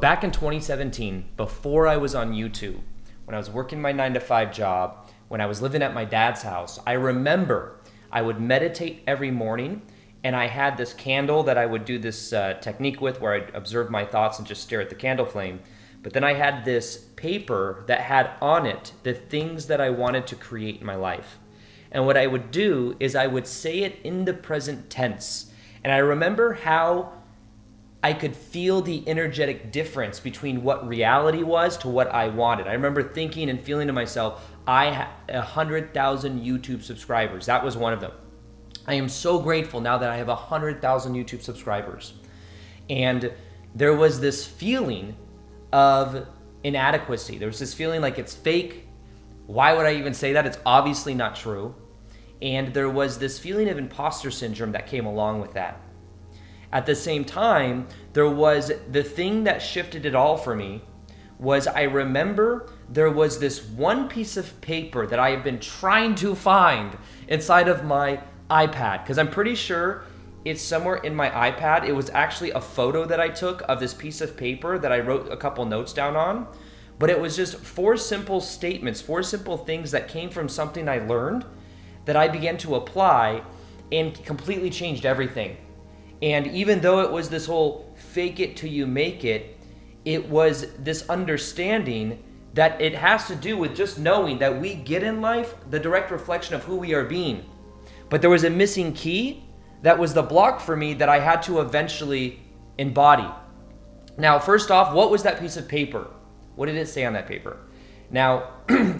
Back in 2017, before I was on YouTube, when I was working my 9-to-5 job, when I was living at my dad's house, I remember I would meditate every morning, and I had this candle that I would do this technique with where I'd observe my thoughts and just stare at the candle flame. But then I had this paper that had on it the things that I wanted to create in my life. And what I would do is I would say it in the present tense. And I remember how I could feel the energetic difference between what reality was to what I wanted. I remember thinking and feeling to myself, I have 100,000 YouTube subscribers. That was one of them. I am so grateful now that I have 100,000 YouTube subscribers. And there was this feeling of inadequacy. There was this feeling like it's fake. Why would I even say that? It's obviously not true. And there was this feeling of imposter syndrome that came along with that. At the same time, there was the thing that shifted it all for me was I remember there was this one piece of paper that I have been trying to find inside of my iPad, because I'm pretty sure it's somewhere in my iPad. It was actually a photo that I took of this piece of paper that I wrote a couple notes down on, but it was just 4 simple statements, 4 simple things that came from something I learned that I began to apply and completely changed everything. And even though it was this whole fake it till you make it, it was this understanding that it has to do with just knowing that we get in life the direct reflection of who we are being. But there was a missing key that was the block for me that I had to eventually embody. Now, first off, what was that piece of paper? What did it say on that paper? Now,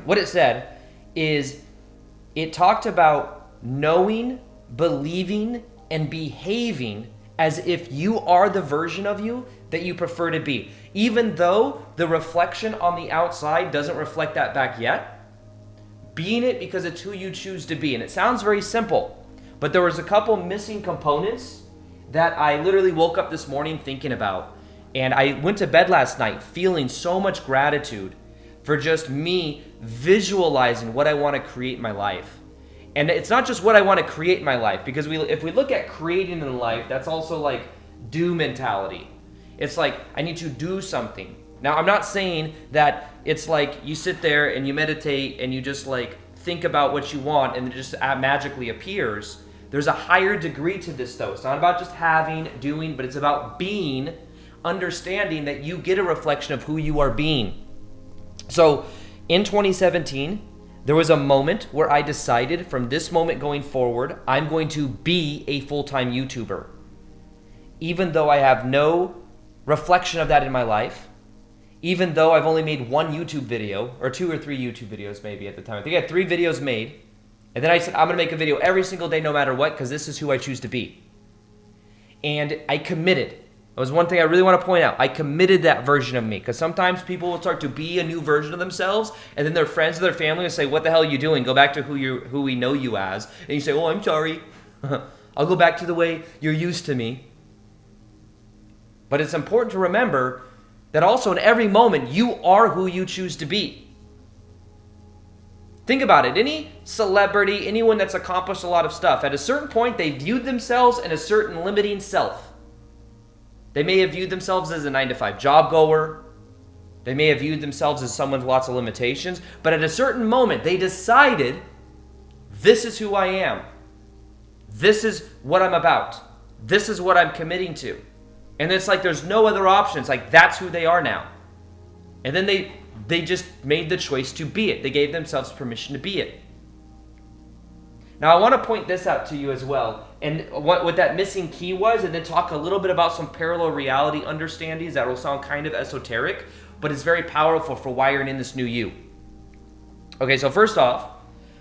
what it said is it talked about knowing, believing, and behaving as if you are the version of you that you prefer to be. Even though the reflection on the outside doesn't reflect that back yet, being it because it's who you choose to be. And it sounds very simple, but there was a couple missing components that I literally woke up this morning thinking about. And I went to bed last night feeling so much gratitude for just me visualizing what I want to create in my life. And it's not just what I want to create in my life, because if we look at creating in life, that's also like do mentality. It's like, I need to do something. Now, I'm not saying that it's like you sit there and you meditate and you just like think about what you want and it just magically appears. There's a higher degree to this though. It's not about just having, doing, but it's about being, understanding that you get a reflection of who you are being. So in 2017, there was a moment where I decided from this moment going forward, I'm going to be a full-time YouTuber. Even though I have no reflection of that in my life, even though I've only made 1 YouTube video, or 2 or 3 YouTube videos maybe at the time. I think I had 3 videos made, and then I said, I'm gonna make a video every single day no matter what, because this is who I choose to be. And I committed. That was one thing I really want to point out. I committed that version of me, because sometimes people will start to be a new version of themselves, and then their friends or their family will say, what the hell are you doing? Go back to who we know you as. And you say, oh, I'm sorry. I'll go back to the way you're used to me. But it's important to remember that also in every moment, you are who you choose to be. Think about it. Any celebrity, anyone that's accomplished a lot of stuff, at a certain point, they viewed themselves in a certain limiting self. They may have viewed themselves as a 9-to-5 job goer. They may have viewed themselves as someone with lots of limitations. But at a certain moment, they decided, this is who I am. This is what I'm about. This is what I'm committing to. And it's like there's no other options. Like that's who they are now. And then they just made the choice to be it. They gave themselves permission to be it. Now, I want to point this out to you as well, and what that missing key was, and then talk a little bit about some parallel reality understandings that will sound kind of esoteric, but it's very powerful for wiring in this new you. Okay, so first off,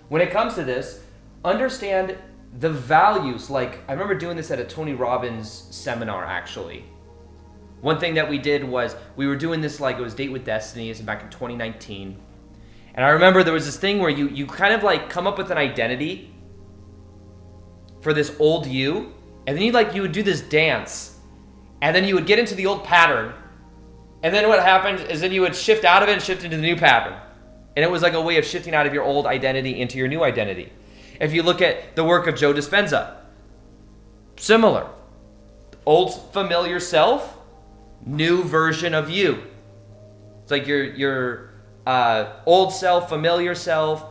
when it comes to this, understand the values. Like, I remember doing this at a Tony Robbins seminar, actually. One thing that we did was, we were doing this like, it was Date with Destiny, it's back in 2019. And I remember there was this thing where you kind of like come up with an identity for this old you, and then you would do this dance, and then you would get into the old pattern, and then what happened is then you would shift out of it and shift into the new pattern. And it was like a way of shifting out of your old identity into your new identity. If you look at the work of Joe Dispenza, similar. Old familiar self, new version of you. It's like your old self, familiar self,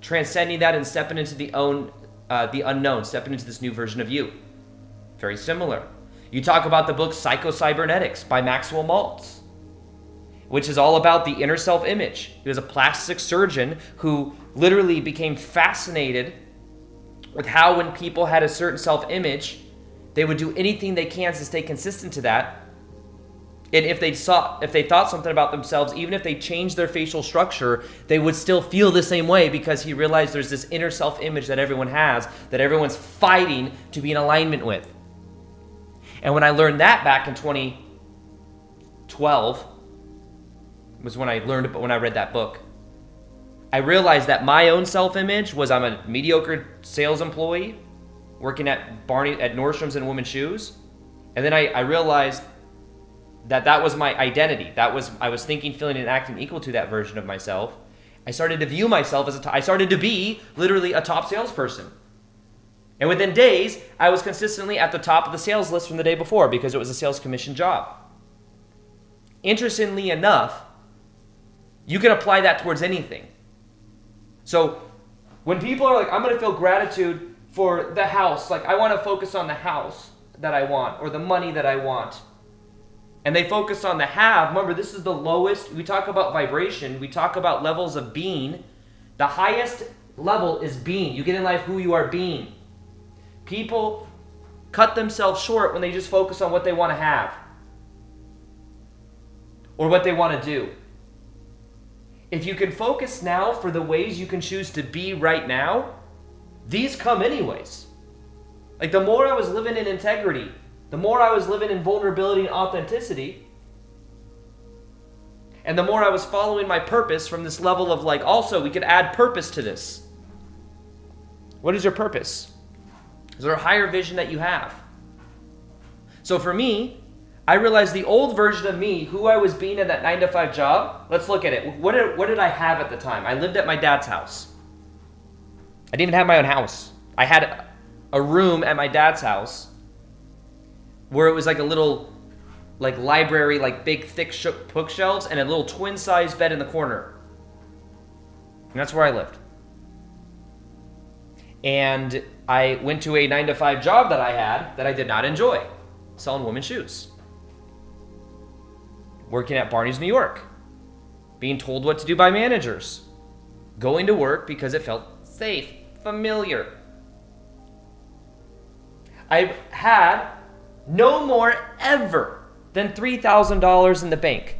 transcending that and stepping into the unknown, stepping into this new version of you. Very similar. You talk about the book Psycho-Cybernetics by Maxwell Maltz, which is all about the inner self-image. He was a plastic surgeon who literally became fascinated with how when people had a certain self-image, they would do anything they can to stay consistent to that. And if they thought something about themselves, even if they changed their facial structure, they would still feel the same way, because he realized there's this inner self-image that everyone has, that everyone's fighting to be in alignment with. And when I learned that back in 2012, was when I read that book, I realized that my own self-image was I'm a mediocre sales employee working at Nordstrom's and women's shoes. And then I realized that was my identity. I was thinking, feeling, and acting equal to that version of myself. I started to view myself as I started to be literally a top salesperson. And within days, I was consistently at the top of the sales list from the day before, because it was a sales commission job. Interestingly enough, you can apply that towards anything. So when people are like, I'm going to feel gratitude for the house, like I want to focus on the house that I want or the money that I want, and they focus on the have, remember, this is the lowest. We talk about vibration. We talk about levels of being. The highest level is being. You get in life who you are being. People cut themselves short when they just focus on what they want to have or what they want to do. If you can focus now for the ways you can choose to be right now, these come anyways. Like the more I was living in integrity, the more I was living in vulnerability and authenticity, and the more I was following my purpose from this level of like, also we could add purpose to this. What is your purpose? Is there a higher vision that you have? So for me, I realized the old version of me, who I was being in that 9-to-5 job. Let's look at it. What did I have at the time? I lived at my dad's house. I didn't even have my own house. I had a room at my dad's house where it was like a little like library, like big thick bookshelves and a little twin-size bed in the corner. And that's where I lived. And I went to a 9-to-5 job that I had that I did not enjoy, selling women's shoes. Working at Barney's, New York. Being told what to do by managers. Going to work because it felt safe, familiar. I had no more ever than $3,000 in the bank.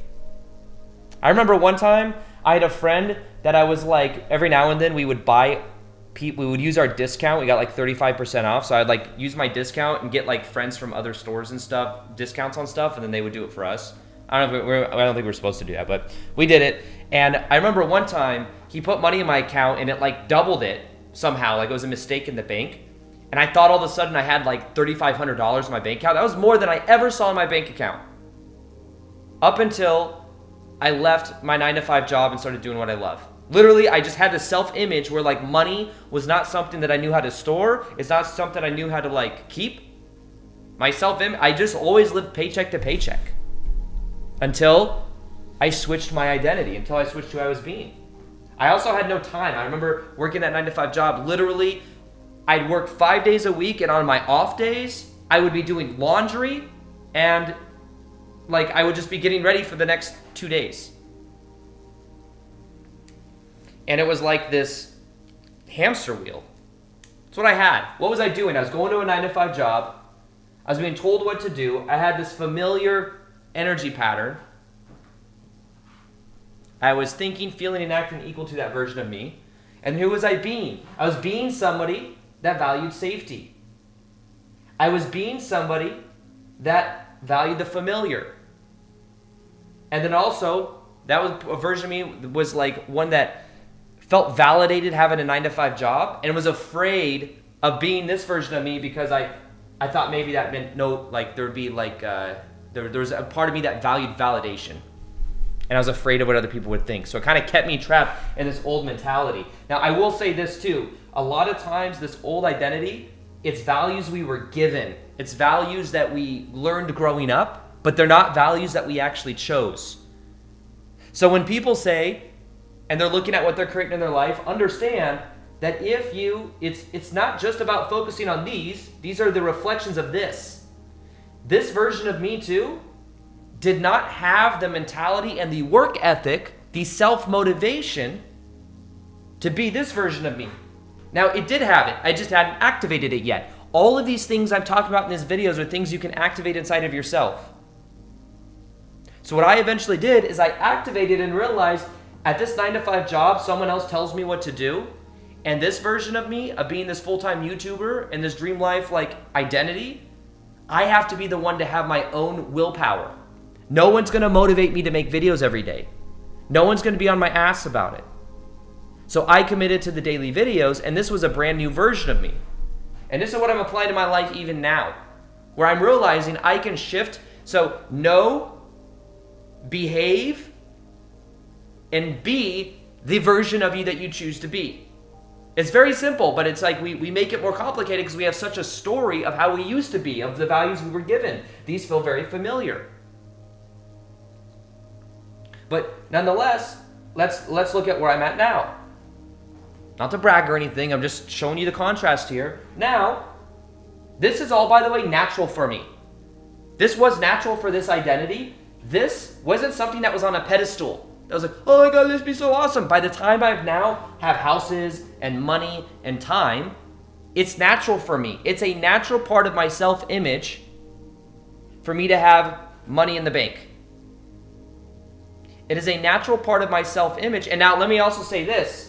I remember one time I had a friend that I was like, every now and then we would use our discount. We got like 35% off. So I'd like use my discount and get like friends from other stores and stuff, discounts on stuff, and then they would do it for us. I don't think we're supposed to do that, but we did it. And I remember one time he put money in my account and it like doubled it somehow. Like it was a mistake in the bank. And I thought all of a sudden I had like $3,500 in my bank account. That was more than I ever saw in my bank account. Up until I left my 9-to-5 job and started doing what I love. Literally, I just had this self-image where like money was not something that I knew how to store. It's not something I knew how to like keep. My self-image, I just always lived paycheck to paycheck. Until I switched my identity, until I switched who I was being. I also had no time. I remember working that 9-to-5 job. Literally, I'd work 5 days a week, and on my off days, I would be doing laundry, and like I would just be getting ready for the next 2 days. And it was like this hamster wheel. That's what I had. What was I doing? I was going to a 9-to-5 job. I was being told what to do. I had this familiar energy pattern. I was thinking, feeling, and acting equal to that version of me. And who was I being? I was being somebody that valued safety. I was being somebody that valued the familiar. And then also, that was a version of me was like one that felt validated having a 9-to-5 job and was afraid of being this version of me because I thought maybe that meant there would be like there was a part of me that valued validation. And I was afraid of what other people would think. So it kind of kept me trapped in this old mentality. Now, I will say this too. A lot of times, this old identity, it's values we were given. It's values that we learned growing up. but they're not values that we actually chose. So when people say, and they're looking at what they're creating in their life, understand that it's not just about focusing on these are the reflections of this. This version of me too did not have the mentality and the work ethic, the self-motivation to be this version of me. Now, it did have it. I just hadn't activated it yet. All of these things I'm talking about in these videos are things you can activate inside of yourself. So what I eventually did is I activated and realized at this 9-to-5 job, someone else tells me what to do. And this version of me, of being this full-time YouTuber and this dream life like identity, I have to be the one to have my own willpower. No one's going to motivate me to make videos every day. No one's going to be on my ass about it. So I committed to the daily videos, and this was a brand new version of me. And this is what I'm applying to my life even now, where I'm realizing I can shift. So know, behave, and be the version of you that you choose to be. It's very simple, but it's like we make it more complicated because we have such a story of how we used to be, of the values we were given. These feel very familiar. But nonetheless, let's look at where I'm at now. Not to brag or anything, I'm just showing you the contrast here. Now, this is all, by the way, natural for me. This was natural for this identity. This wasn't something that was on a pedestal. I was like, oh my God, this would be so awesome. By the time I now have houses and money and time, it's natural for me. It's a natural part of my self-image for me to have money in the bank. It is a natural part of my self-image. And now let me also say this.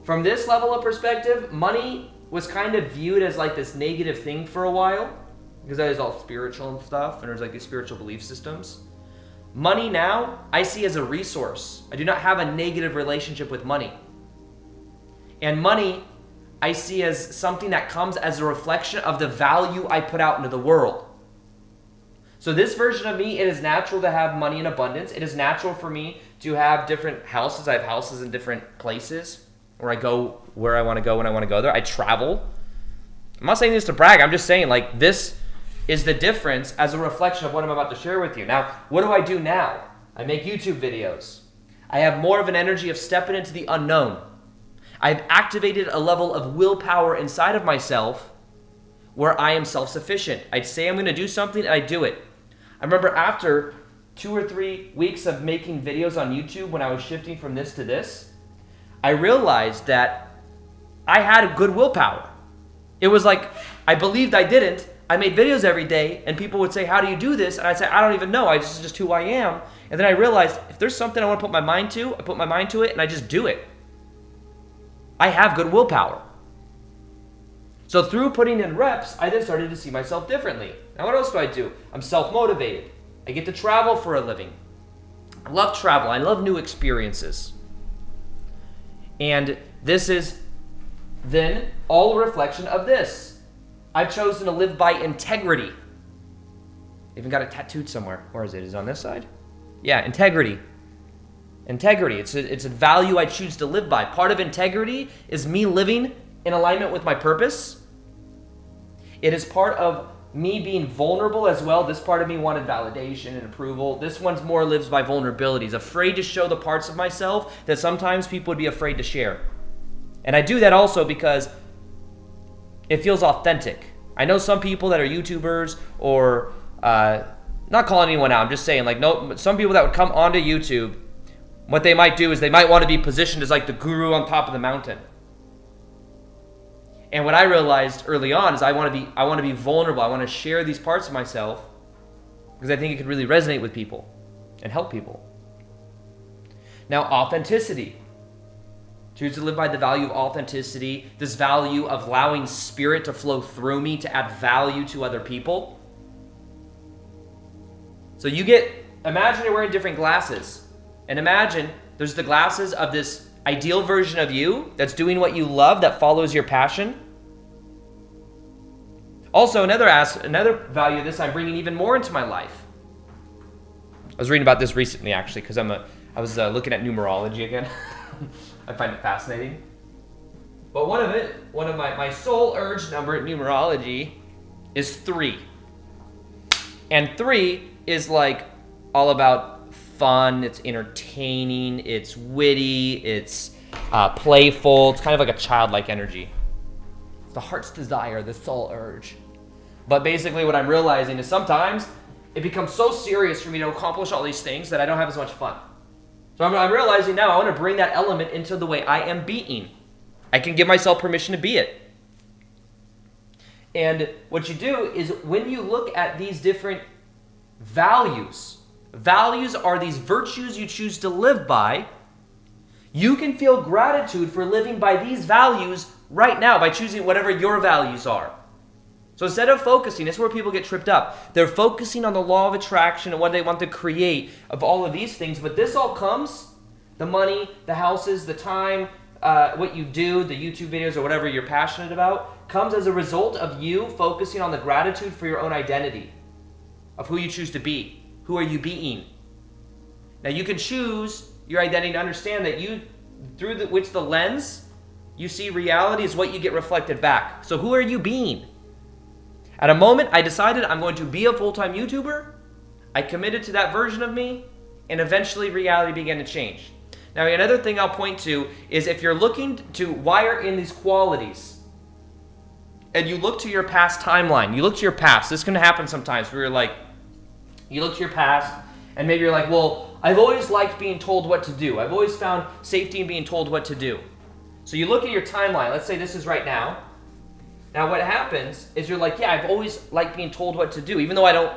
From this level of perspective, money was kind of viewed as like this negative thing for a while because that is all spiritual and stuff, and there's like these spiritual belief systems. Money now, I see as a resource. I do not have a negative relationship with money. And money, I see as something that comes as a reflection of the value I put out into the world. So this version of me, it is natural to have money in abundance. It is natural for me to have different houses. I have houses in different places where I go where I want to go when I want to go there. I travel. I'm not saying this to brag. I'm just saying like this is the difference as a reflection of what I'm about to share with you. Now, what do I do now? I make YouTube videos. I have more of an energy of stepping into the unknown. I've activated a level of willpower inside of myself where I am self-sufficient. I'd say I'm going to do something and I do it. I remember after 2 or 3 weeks of making videos on YouTube when I was shifting from this to this, I realized that I had a good willpower. It was like, I believed I didn't. I made videos every day, and people would say, how do you do this? And I'd say, I don't even know. This is just who I am. And then I realized, if there's something I want to put my mind to, I put my mind to it, and I just do it. I have good willpower. So through putting in reps, I then started to see myself differently. Now what else do I do? I'm self-motivated. I get to travel for a living. I love travel. I love new experiences. And this is then all a reflection of this. I've chosen to live by integrity. Even got it tattooed somewhere. Where is it? Is it on this side? Yeah, integrity. Integrity. It's a value I choose to live by. Part of integrity is me living in alignment with my purpose. It is part of me being vulnerable as well. This part of me wanted validation and approval. This one's more lives by vulnerabilities, afraid to show the parts of myself that sometimes people would be afraid to share. And I do that also because it feels authentic. I know some people that are YouTubers or not calling anyone out. I'm just saying, like, no, some people that would come onto YouTube, what they might do is they might want to be positioned as like the guru on top of the mountain. And what I realized early on is I want to be vulnerable. I want to share these parts of myself because I think it could really resonate with people and help people. Now, authenticity. Choose to live by the value of authenticity, this value of allowing spirit to flow through me to add value to other people. So imagine you're wearing different glasses. And imagine there's the glasses of this ideal version of you that's doing what you love, that follows your passion. Also, another value of this I'm bringing even more into my life. I was reading about this recently, actually, because I was looking at numerology again. I find it fascinating. But one of my soul urge number in numerology is 3. And 3 is like all about fun. It's entertaining. It's witty. It's playful. It's kind of like a childlike energy. It's the heart's desire, the soul urge. But basically what I'm realizing is sometimes it becomes so serious for me to accomplish all these things that I don't have as much fun. So I'm realizing now I want to bring that element into the way I am being. I can give myself permission to be it. And what you do is when you look at these different values are these virtues you choose to live by. You can feel gratitude for living by these values right now by choosing whatever your values are. So instead of focusing, this is where people get tripped up. They're focusing on the law of attraction and what they want to create of all of these things. But this all comes, the money, the houses, the time, what you do, the YouTube videos or whatever you're passionate about, comes as a result of you focusing on the gratitude for your own identity, of who you choose to be. Who are you being? Now you can choose your identity to understand that you, through which the lens you see reality is what you get reflected back. So who are you being? At a moment, I decided I'm going to be a full-time YouTuber. I committed to that version of me, and eventually reality began to change. Now, another thing I'll point to is if you're looking to wire in these qualities, and you look to your past timeline, you look to your past. This can happen sometimes where you're like, you look to your past, and maybe you're like, well, I've always liked being told what to do. I've always found safety in being told what to do. So you look at your timeline. Let's say this is right now. Now what happens is you're like, yeah, I've always liked being told what to do, even though I don't,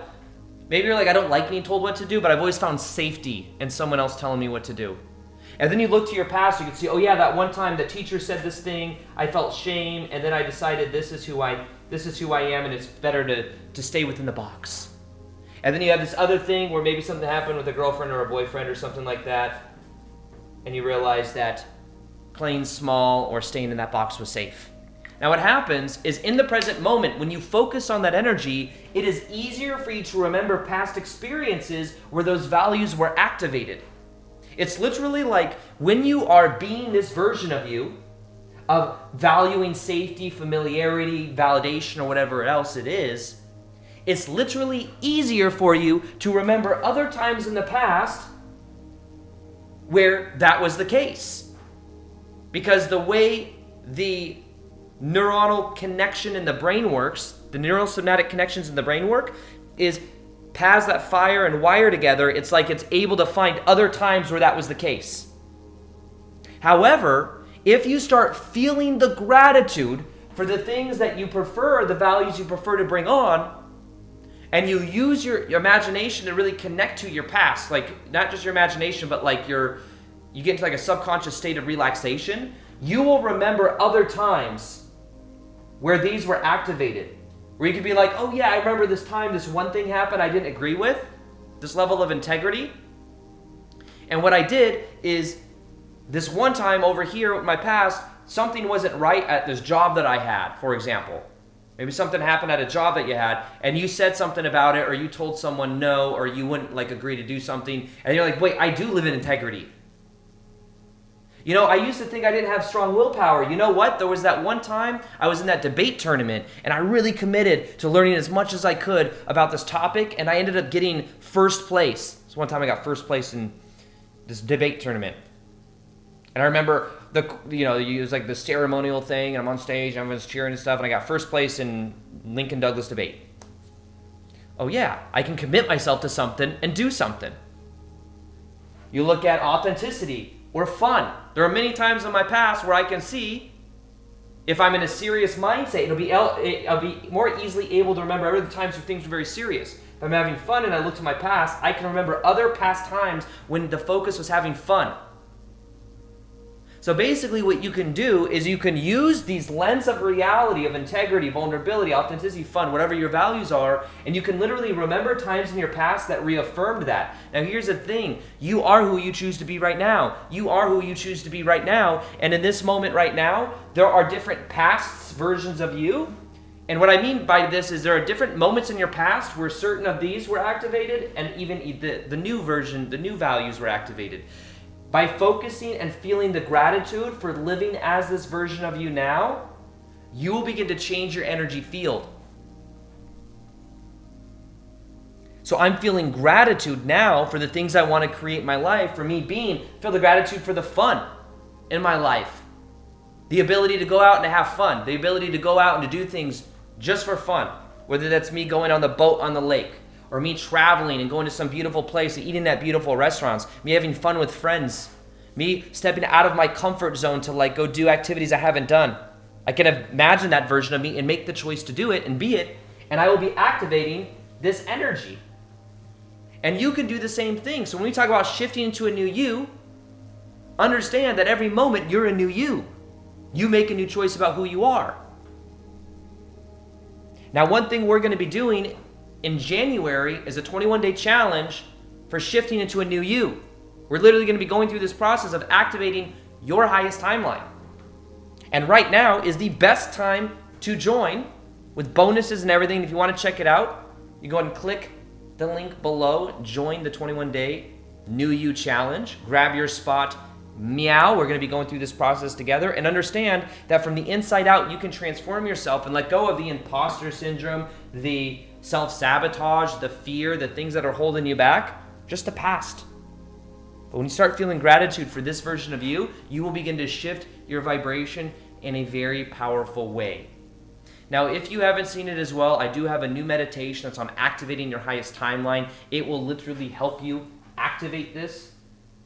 maybe you're like, I don't like being told what to do, but I've always found safety in someone else telling me what to do. And then you look to your past, you can see, oh yeah, that one time the teacher said this thing, I felt shame, and then I decided this is who I am, and it's better to stay within the box. And then you have this other thing where maybe something happened with a girlfriend or a boyfriend or something like that, and you realize that playing small or staying in that box was safe. Now what happens is in the present moment, when you focus on that energy, it is easier for you to remember past experiences where those values were activated. It's literally like when you are being this version of you, of valuing safety, familiarity, validation, or whatever else it is, it's literally easier for you to remember other times in the past where that was the case. Because the way the neuronal connection in the brain works, the neurosynaptic connections in the brain work, is paths that fire and wire together. It's like it's able to find other times where that was the case. However, if you start feeling the gratitude for the things that you prefer, the values you prefer to bring on, and you use your imagination to really connect to your past, like not just your imagination, but like you get into like a subconscious state of relaxation, you will remember other times where these were activated. Where you could be like, oh yeah, I remember this time this one thing happened I didn't agree with, this level of integrity. And what I did is, this one time over here with my past, something wasn't right at this job that I had, for example. Maybe something happened at a job that you had, and you said something about it, or you told someone no, or you wouldn't like agree to do something, and you're like, wait, I do live in integrity. You know, I used to think I didn't have strong willpower. You know what? There was that one time I was in that debate tournament, and I really committed to learning as much as I could about this topic, and I ended up getting first place. So one time I got first place in this debate tournament. And I remember it was like the ceremonial thing, and I'm on stage, and everyone's cheering and stuff, and I got first place in Lincoln Douglas debate. Oh yeah, I can commit myself to something and do something. You look at authenticity or fun. There are many times in my past where I can see if I'm in a serious mindset, I'll be more easily able to remember other times when things were very serious. If I'm having fun and I look to my past, I can remember other past times when the focus was having fun. So basically what you can do is you can use these lens of reality, of integrity, vulnerability, authenticity, fun, whatever your values are, and you can literally remember times in your past that reaffirmed that. Now here's the thing, you are who you choose to be right now. You are who you choose to be right now, and in this moment right now, there are different past versions of you. And what I mean by this is there are different moments in your past where certain of these were activated, and even the new version, the new values were activated. By focusing and feeling the gratitude for living as this version of you now, you will begin to change your energy field. So I'm feeling gratitude now for the things I want to create in my life, for me feel the gratitude for the fun in my life. The ability to go out and to have fun. The ability to go out and to do things just for fun. Whether that's me going on the boat on the lake, or me traveling and going to some beautiful place and eating at beautiful restaurants, me having fun with friends, me stepping out of my comfort zone to like go do activities I haven't done. I can imagine that version of me and make the choice to do it and be it, and I will be activating this energy. And you can do the same thing. So when we talk about shifting into a new you, understand that every moment you're a new you. You make a new choice about who you are. Now, one thing we're going to be doing in January is a 21-day challenge for shifting into a new you. We're literally going to be going through this process of activating your highest timeline. And right now is the best time to join with bonuses and everything. If you want to check it out, you go ahead and click the link below. Join the 21-day New You Challenge. Grab your spot. Meow. We're going to be going through this process together, and understand that from the inside out, you can transform yourself and let go of the imposter syndrome, the self-sabotage, the fear, the things that are holding you back, just the past. But when you start feeling gratitude for this version of you, you will begin to shift your vibration in a very powerful way. Now, if you haven't seen it as well, I do have a new meditation that's on activating your highest timeline. It will literally help you activate this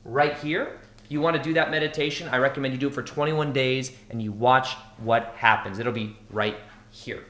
right here. If you want to do that meditation, I recommend you do it for 21 days and you watch what happens. It'll be right here.